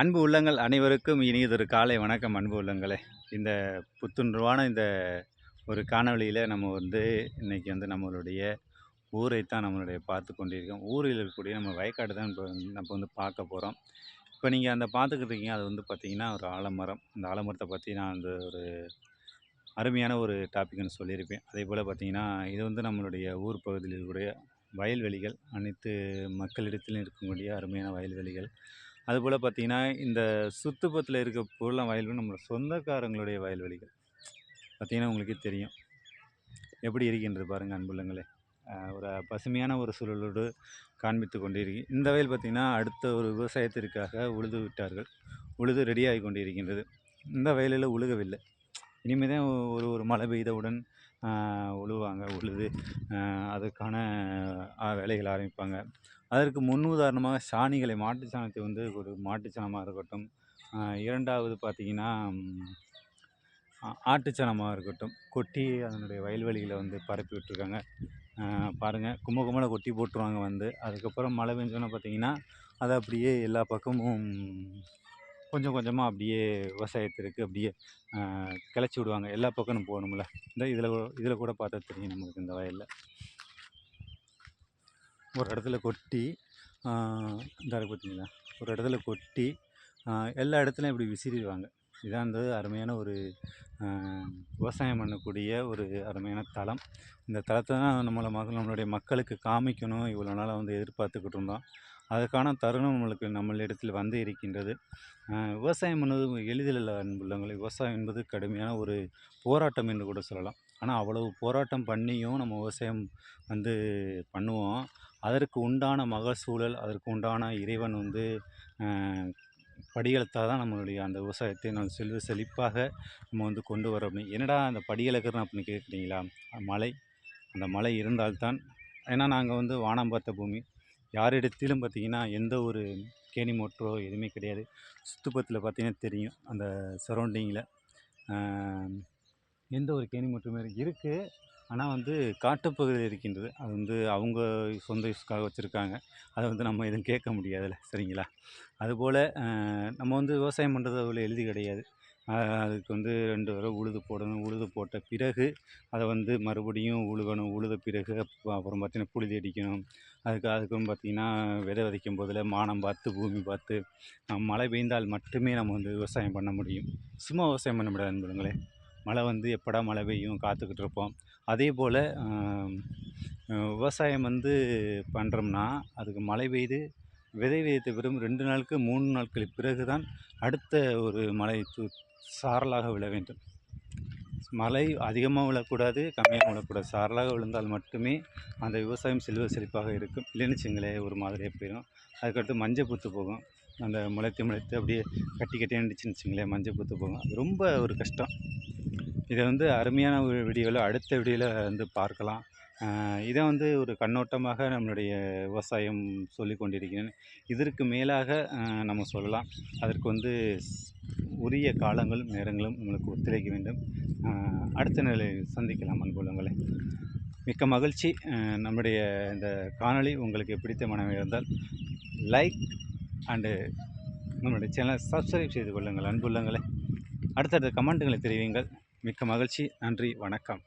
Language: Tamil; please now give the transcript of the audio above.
அன்பு உள்ளங்கள் அனைவருக்கும் இனியதொரு காலை வணக்கம். அன்பு உள்ளங்களே, இந்த புத்துணர்வான இந்த ஒரு காணொளியில் நம்ம இன்றைக்கி நம்மளுடைய ஊரை தான் நம்மளுடைய பார்த்து கொண்டிருக்கோம். ஊரில் இருக்கக்கூடிய நம்ம வயக்காடு தான் இப்போ நம்ம பார்க்க போகிறோம். இப்போ நீங்கள் பார்த்துக்கிட்டு இருக்கீங்க, அது பார்த்திங்கன்னா ஒரு ஆலமரம். அந்த ஆலமரத்தை பற்றி நான் ஒரு அருமையான ஒரு டாபிக்னு சொல்லியிருப்பேன். அதே போல் பார்த்திங்கன்னா இது நம்மளுடைய ஊர் பகுதியில் இருக்கக்கூடிய வயல்வெளிகள், அனைத்து மக்களிடத்திலும் இருக்கக்கூடிய அருமையான வயல்வெளிகள். அதுபோல் பார்த்திங்கன்னா இந்த சுற்றுப்புறத்தில் இருக்க பொருளாக வயல்வெளி நம்மளோட சொந்தக்காரங்களுடைய வயல்வெளிகள் பார்த்திங்கன்னா உங்களுக்கே தெரியும் எப்படி இருக்கின்றது பாருங்கள் அன்புள்ளங்களே. ஒரு பசுமையான ஒரு சூழலோடு காண்பித்து கொண்டிருக்கு. இந்த வயல் பார்த்திங்கன்னா அடுத்த ஒரு விவசாயத்திற்காக உழுது விட்டார்கள். உழுது ரெடியாகி கொண்டிருக்கின்றது. இந்த வயலில் உழுகவில்லை. இனிமேல் தான் ஒரு மழை பெய்தவுடன் உழுவாங்க. உழுது அதுக்கான வேலைகள் ஆரம்பிப்பாங்க. அதற்கு முன்னுதாரணமாக சாணிகளை, மாட்டு சாணத்தை ஒரு மாட்டு சாணமாக இருக்கட்டும், இரண்டாவது பார்த்திங்கன்னா ஆட்டுச்சாணமாக இருக்கட்டும், கொட்டி அதனுடைய வயல்வெளிகளை பரப்பி விட்டுருக்காங்க. பாருங்கள், கும்ம கொட்டி போட்டுருவாங்க. அதுக்கப்புறம் மழை பெஞ்சோன்னே பார்த்திங்கன்னா அதை அப்படியே எல்லா பக்கமும் கொஞ்சம் கொஞ்சமாக அப்படியே விவசாயத்திற்கு அப்படியே கிளச்சி விடுவாங்க. எல்லா பக்கமும் போகணும்ல. இதில் கூட பார்த்தா தெரியும் நமக்கு. இந்த வயலில் ஒரு இடத்துல கொட்டி பார்த்தீங்களா, ஒரு இடத்துல கொட்டி எல்லா இடத்துலையும் இப்படி விசிறிடுவாங்க. இதான் அருமையான ஒரு விவசாயம் பண்ணக்கூடிய ஒரு அருமையான தளம். இந்த தளத்தை தான் நம்மளுடைய மக்களுக்கு காமிக்கணும் இவ்வளோ நாளாக எதிர்பார்த்துக்கிட்டு இருந்தோம். அதற்கான தருணம் நம்மளிடத்தில் இருக்கின்றது. விவசாயம் பண்ணுவது எளிதில் இல்லை அன்புள்ளவங்களே. விவசாயம் என்பது கடுமையான ஒரு போராட்டம் என்று கூட சொல்லலாம். ஆனால் அவ்வளவு போராட்டம் பண்ணியும் நம்ம விவசாயம் பண்ணுவோம். அதற்கு உண்டான மகசூழல், அதற்கு உண்டான இறைவன் படியெடுத்தால் தான் நம்மளுடைய அந்த விவசாயத்தை நம்ம செல்வ செழிப்பாக நம்ம கொண்டு வர முடியும். என்னடா அந்த படியளக்கிறோம் அப்படின்னு கேட்குறீங்களா? மழை, அந்த மழை இருந்தால்தான். ஏன்னா நாங்கள் வானம் பார்த்த பூமி. யாரிடத்திலும் பார்த்திங்கன்னா எந்த ஒரு கேணி மோட்டரோ எதுவுமே கிடையாது. சுற்றுப்புறத்தில் பார்த்திங்கன்னா தெரியும், அந்த சரௌண்டிங்கில் எந்த ஒரு கேணி மோட்டருமே இருக்குது. ஆனால் காட்டுப்பகுதியில் இருக்கின்றது. அது அவங்க சொந்த யூஸ்க்காக வச்சுருக்காங்க. அதை நம்ம எதுவும் கேட்க முடியாதுல்ல, சரிங்களா? அதுபோல் நம்ம விவசாயம் பண்ணுறது அவ்வளோ எளிது கிடையாது. அதுக்கு 2 தடவை உழுது போடணும். உழுது போட்ட பிறகு அதை மறுபடியும் உழுகணும். உழுத பிறகு அப்புறம் பார்த்திங்கன்னா புழுதி அடிக்கணும். அதுக்கும் பார்த்திங்கன்னா விதை விதைக்கும் போதில் மானம் பார்த்து, பூமி பார்த்து, மழை பெய்ந்தால் மட்டுமே நம்ம விவசாயம் பண்ண முடியும். சும்மா விவசாயம் பண்ண முடியாது நண்பர்களே. மழை எப்படா மழை பெய்யும் காத்துக்கிட்டு இருப்போம். அதே போல் விவசாயம் பண்ணுறோம்னா அதுக்கு மழை பெய்து விதை விதைத்த பிறகு 2 நாளுக்கு 3 நாட்களுக்கு பிறகு தான் அடுத்த ஒரு மழை சாரலாக விழ வேண்டும். மழை அதிகமாக விழக்கூடாது, கம்மியாக விழக்கூடாது. சாரலாக விழுந்தால் மட்டுமே அந்த விவசாயம் செல்வ செழிப்பாக இருக்கும். இல்லைன்னு வச்சுங்களேன், ஒரு மாதிரியாக போயிடும். அதுக்கடுத்து மஞ்சள் பூத்து போகும். அந்த முளைத்து அப்படியே கட்டி கட்டியாக இருந்துச்சுன்னு வச்சுங்களேன், மஞ்சள் பூத்து போகும். அது ரொம்ப ஒரு கஷ்டம். இதை அருமையான ஒரு வீடியோவில் அடுத்த வீடியோவில் பார்க்கலாம். இதை ஒரு கண்ணோட்டமாக நம்மளுடைய விவசாயம் சொல்லி கொண்டிருக்கிறேன். இதற்கு மேலாக நம்ம சொல்லலாம். அதற்கு உரிய காலங்களும் நேரங்களும் நம்மளுக்கு ஒத்துழைக்க வேண்டும். அடுத்த நிலையில் சந்திக்கலாம் அன்புள்ளங்களே. மிக்க மகிழ்ச்சி. நம்முடைய இந்த காணொளி உங்களுக்கு பிடித்தமானதாக இருந்தால் லைக் அண்டு நம்மளுடைய சேனலை சப்ஸ்கிரைப் செய்து கொள்ளுங்கள் அன்புள்ளங்களே. அடுத்தடுத்த கமெண்ட்டுகளை தெரிவிங்கள். மிக்க மகிழ்ச்சி. நன்றி, வணக்கம்.